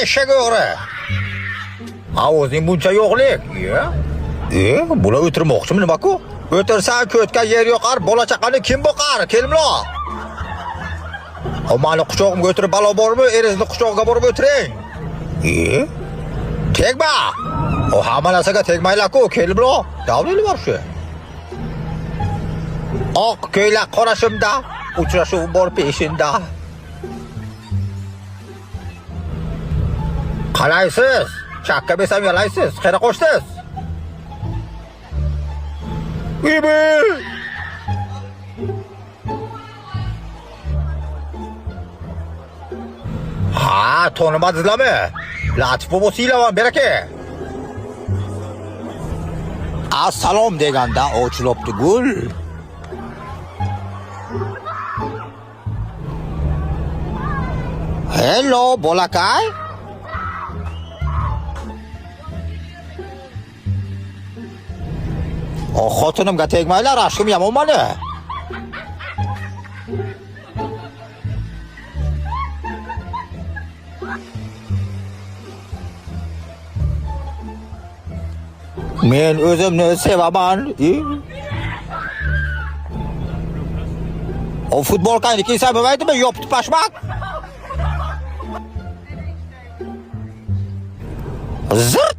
eshak o'g'ri. Ha, o'zing buncha yo'qlik. Bular o'tirmoqchimi nima-ku? O'tirsan ko'tga yer yo'qar, bola chaqani kim boqar? Kelinglar. Mani quchog'imga o'tirib balo bormi? Erizni quchog'iga borib o'tiring. Tegma. O hamma narsaga tegmaylar-ku, kelinglar. Davlayli bor shu. Oq ko'ylak qorashimda, uchrashuv bor peshinda. Qalaysiz? Chakka besam yalaysiz. Qayerga qo'shdingiz? Bibi! Ha, tonimadinglarmi? Latif bo'lsanglar, beraka. Assalom deganda ochilibdi gul. Hello, bolakay. O xotinimga tegmanglar, ashkim yomon mani. Men o'zimni sevaman. O futbolkani kiysam bo'lmaydimi? Yopib pashmak. Zırt!